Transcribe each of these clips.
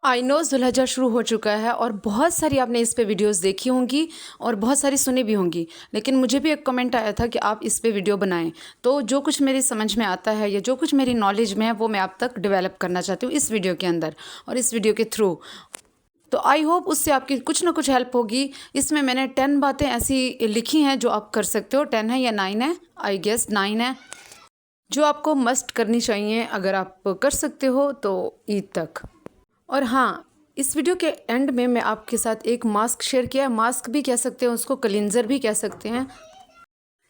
I know ज़ुल्हज्जा शुरू हो चुका है और बहुत सारी आपने इस पे वीडियोस देखी होंगी और बहुत सारी सुनी भी होंगी, लेकिन मुझे भी एक कमेंट आया था कि आप इस पे वीडियो बनाएं। तो जो कुछ मेरी समझ में आता है या जो कुछ मेरी नॉलेज में है वो मैं आप तक डेवलप करना चाहती हूँ इस वीडियो के अंदर और इस वीडियो के थ्रू। तो आई होप उससे आपकी कुछ ना कुछ हेल्प होगी। इसमें मैंने 10 बातें ऐसी लिखी हैं जो आप कर सकते हो। 10 है या 9 है, आई गेस 9 है, जो आपको मस्ट करनी चाहिए अगर आप कर सकते हो तो ईद तक। और हाँ, इस वीडियो के एंड में मैं आपके साथ एक मास्क शेयर किया है। मास्क भी कह सकते हैं उसको, क्लींजर भी कह सकते हैं,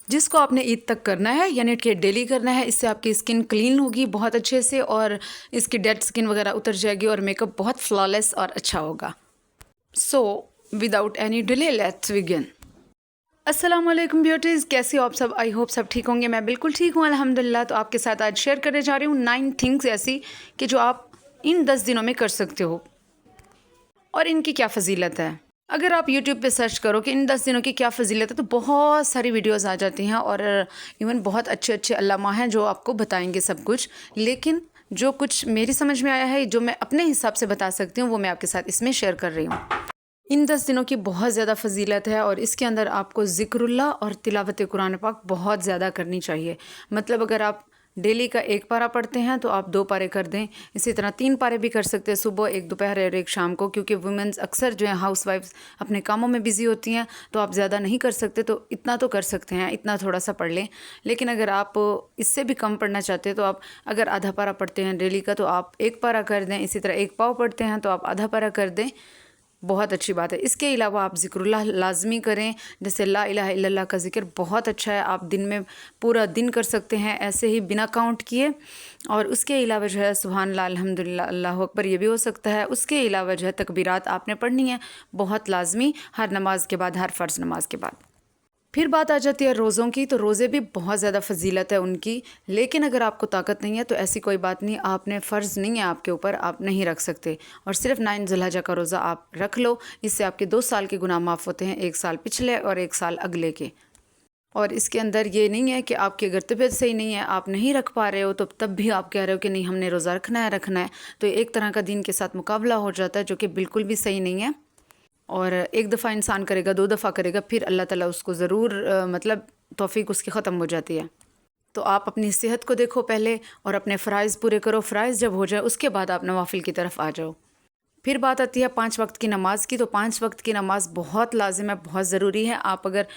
जिसको आपने ईद तक करना है, यानी कि डेली करना है। इससे आपकी स्किन क्लीन होगी बहुत अच्छे से और इसकी डेड स्किन वगैरह उतर जाएगी और मेकअप बहुत फ्लॉलेस और अच्छा होगा। So without any delay let's begin. अस्सलाम वालेकुम ब्यूटीज़, कैसी हो आप सब? आई होप सब ठीक होंगे। मैं बिल्कुल ठीक हूँ अल्हम्दुलिल्लाह। तो आपके साथ आज शेयर करने जा रही हूँ 9 थिंग्स ऐसी कि जो आप इन 10 दिनों में कर सकते हो और इनकी क्या फ़जीलत है। अगर आप YouTube पे सर्च करो कि इन 10 दिनों की क्या फ़जीलत है तो बहुत सारी वीडियोस आ जाती हैं और इवन बहुत अच्छे अच्छे अल्लामा हैं जो आपको बताएंगे सब कुछ। लेकिन जो कुछ मेरी समझ में आया है, जो मैं अपने हिसाब से बता सकती हूँ, वो मैं आपके साथ इसमें शेयर कर रही हूँ। इन 10 दिनों की बहुत ज़्यादा फ़जीलत है और इसके अंदर आपको ज़िक्रुल्लाह और तिलावत कुरान पाक बहुत ज़्यादा करनी चाहिए। मतलब अगर आप डेली का 1 पारा पढ़ते हैं तो आप 2 पारे कर दें। इसी तरह 3 पारे भी कर सकते हैं, सुबह, एक दोपहर और एक शाम को, क्योंकि वुमेंस अक्सर जो है हाउस वाइफ्स अपने कामों में बिज़ी होती हैं तो आप ज़्यादा नहीं कर सकते। तो इतना तो कर सकते हैं, इतना थोड़ा सा पढ़ लें। लेकिन अगर आप इससे भी कम पढ़ना चाहते हैं तो आप अगर आधा पारा पढ़ते हैं डेली का तो आप 1 पारा कर दें। इसी तरह 1 पाव पढ़ते हैं तो आप आधा पारा कर दें, बहुत अच्छी बात है। इसके अलावा आप ज़िक्रुल्लाह लाज़मी करें, जैसे ला इलाहा इल्लल्लाह का ज़िक्र बहुत अच्छा है। आप दिन में पूरा दिन कर सकते हैं ऐसे ही बिना काउंट किए। और उसके अलावा जो है सुभान अल्लाह, अल्हम्दुलिल्लाह, अल्लाहु अकबर, ये भी हो सकता है। उसके अलावा जो है तकबीरात आपने पढ़नी है, बहुत लाजमी, हर नमाज के बाद, हर फ़र्ज़ नमाज के बाद। फिर बात आ जाती है रोज़ों की, तो रोज़े भी बहुत ज़्यादा फ़जीलत है उनकी। लेकिन अगर आपको ताकत नहीं है तो ऐसी कोई बात नहीं, आपने फ़र्ज़ नहीं है आपके ऊपर, आप नहीं रख सकते। और सिर्फ 9 ज़ुल्हज्जा का रोज़ा आप रख लो, इससे आपके 2 साल के गुनाह माफ़ होते हैं, 1 साल पिछले और 1 साल अगले के। और इसके अंदर ये नहीं है कि आपकी अगर तबीयत सही नहीं है, आप नहीं रख पा रहे हो, तो तब भी आप कह रहे हो कि नहीं हमने रोज़ा रखना है रखना है। तो एक तरह का दीन के साथ मुकाबला हो जाता है, जो कि बिल्कुल भी सही नहीं है। और एक दफ़ा इंसान करेगा, 2 दफ़ा करेगा, फिर अल्लाह ताला उसको ज़रूर मतलब तौफ़ीक उसकी ख़त्म हो जाती है। तो आप अपनी सेहत को देखो पहले और अपने फ़राइज़ पूरे करो। फ़राइज़ जब हो जाए उसके बाद आप नवाफ़िल की तरफ आ जाओ। फिर बात आती है 5 वक्त की नमाज़ की। तो 5 वक्त की नमाज़ बहुत लाजिम है, बहुत ज़रूरी है। आप अगर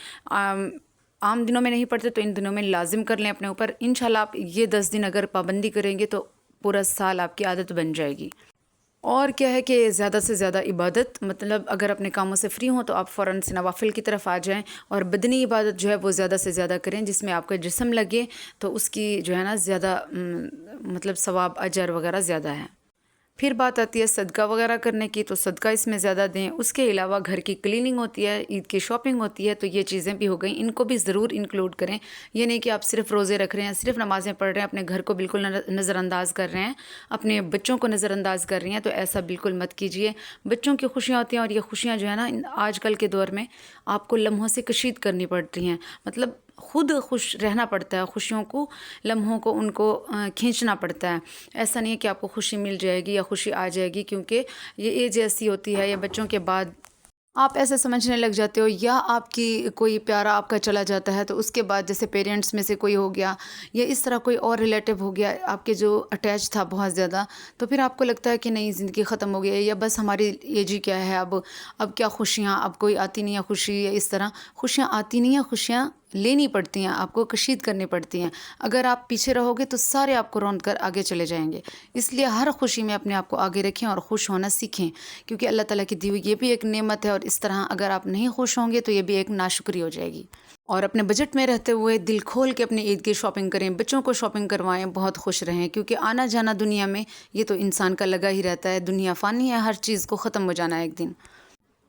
आम दिनों में नहीं पढ़ते तो इन दिनों में लाजिम कर लें अपने ऊपर। इंशाल्लाह आप ये 10 दिन अगर पाबंदी करेंगे तो पूरा साल आपकी आदत बन जाएगी। और क्या है कि ज़्यादा से ज़्यादा इबादत, मतलब अगर अपने कामों से फ्री हों तो आप फ़ौरन से नवाफिल की तरफ आ जाएं और बदनी इबादत जो है वो ज़्यादा से ज़्यादा करें, जिसमें आपका जिस्म लगे, तो उसकी जो है ना ज़्यादा मतलब सवाब अजर वगैरह ज़्यादा है। फिर बात आती है सदका वगैरह करने की, तो सदका इसमें ज़्यादा दें। उसके अलावा घर की क्लीनिंग होती है, ईद की शॉपिंग होती है, तो ये चीज़ें भी हो गई, इनको भी ज़रूर इंक्लूड करें। ये नहीं कि आप सिर्फ रोज़े रख रहे हैं, सिर्फ नमाज़ें पढ़ रहे हैं, अपने घर को बिल्कुल नज़रअंदाज कर रहे हैं, अपने बच्चों को नज़रअंदाज कर रही हैं, तो ऐसा बिल्कुल मत कीजिए। बच्चों की खुशियाँ होती हैं और ये खुशियाँ जो है ना आजकल के दौर में आपको लम्हों से कशीद करनी पड़ती हैं। मतलब खुद खुश रहना पड़ता है, खुशियों को, लम्हों को, उनको खींचना पड़ता है। ऐसा नहीं है कि आपको खुशी मिल जाएगी या खुशी आ जाएगी, क्योंकि ये एज ऐसी होती है या बच्चों के बाद आप ऐसे समझने लग जाते हो, या आपकी कोई प्यारा आपका चला जाता है तो उसके बाद जैसे पेरेंट्स में से कोई हो गया या इस तरह कोई और रिलेटिव हो गया आपके जो अटैच था बहुत ज़्यादा, तो फिर आपको लगता है कि नहीं ज़िंदगी ख़त्म हो गई है या बस हमारी एज ही क्या है, अब क्या खुशियाँ, अब कोई आती नहीं है खुशी, या इस तरह खुशियाँ आती नहीं हैं, खुशियाँ लेनी पड़ती हैं, आपको कशीद करनी पड़ती हैं। अगर आप पीछे रहोगे तो सारे आपको रौंद कर आगे चले जाएंगे। इसलिए हर खुशी में अपने आप को आगे रखें और खुश होना सीखें, क्योंकि अल्लाह ताला की दी हुई ये भी एक नेमत है। और इस तरह अगर आप नहीं खुश होंगे तो ये भी एक नाशुक्री हो जाएगी। और अपने बजट में रहते हुए दिल खोल के अपनी ईद की शॉपिंग करें, बच्चों को शॉपिंग करवाएं, बहुत खुश रहें, क्योंकि आना जाना दुनिया में ये तो इंसान का लगा ही रहता है। दुनिया फ़ानी है, हर चीज़ को ख़त्म हो जाना है एक दिन।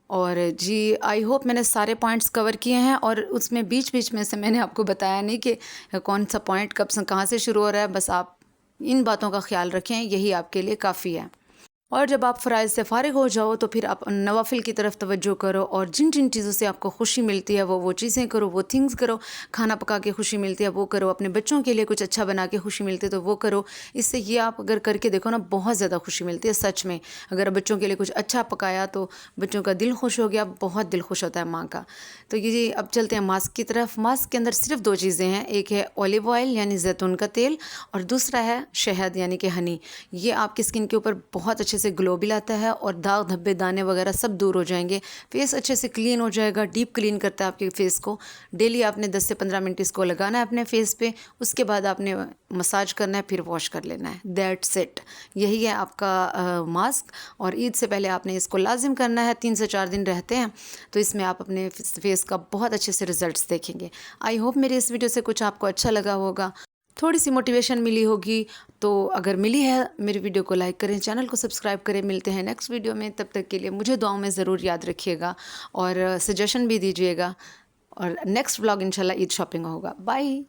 और जी आई होप मैंने सारे पॉइंट्स कवर किए हैं और उसमें बीच बीच में से मैंने आपको बताया नहीं कि कौन सा पॉइंट कब से कहाँ से शुरू हो रहा है। बस आप इन बातों का ख्याल रखें, यही आपके लिए काफ़ी है। اور جب آپ فرائض سے فارغ ہو جاؤ تو پھر آپ نوافل کی طرف توجہ کرو، اور جن جن چیزوں سے آپ کو خوشی ملتی ہے وہ چیزیں کرو، وہ تھنگز کرو۔ کھانا پکا کے خوشی ملتی ہے وہ کرو، اپنے بچوں کے لیے کچھ اچھا بنا کے خوشی ملتی ہے تو وہ کرو۔ اس سے یہ آپ اگر کر کے دیکھو نا، بہت زیادہ خوشی ملتی ہے سچ میں۔ اگر بچوں کے لیے کچھ اچھا پکایا تو بچوں کا دل خوش ہو گیا، بہت دل خوش ہوتا ہے ماں کا۔ تو یہ اب چلتے ہیں ماسک کی طرف۔ ماسک کے اندر صرف 2 چیزیں ہیں، ایک ہے اولیو آئل یعنی زیتون کا تیل، اور دوسرا ہے شہد یعنی کہ ہنی۔ یہ آپ کی اسکن کے اوپر بہت اچھے سے گلو بھی لاتا ہے، اور داغ دھبے دانے وغیرہ سب دور ہو جائیں گے، فیس اچھے سے کلین ہو جائے گا، ڈیپ کلین کرتا ہے آپ کے فیس کو۔ ڈیلی آپ نے 10 سے 15 منٹ اس کو لگانا ہے اپنے فیس پہ، اس کے بعد آپ نے مساج کرنا ہے، پھر واش کر لینا ہے، دیٹس اٹ۔ یہی ہے آپ کا ماسک، اور عید سے پہلے آپ نے اس کو لازم کرنا ہے، 3 سے 4 دن رہتے ہیں، تو اس میں آپ اپنے فیس کا بہت اچھے سے رزلٹس دیکھیں گے۔ آئی ہوپ میری اس ویڈیو سے کچھ آپ کو اچھا لگا ہوگا، تھوڑی سی موٹیویشن ملی ہوگی۔ تو اگر ملی ہے میری ویڈیو کو لائک کریں، چینل کو سبسکرائب کریں۔ ملتے ہیں نیکسٹ ویڈیو میں، تب تک کے لیے مجھے دعاؤں میں ضرور یاد رکھیے گا، اور سجیشن بھی دیجیے گا، اور نیکسٹ ولاگ انشاءاللہ عید شاپنگ ہوگا۔ بائے۔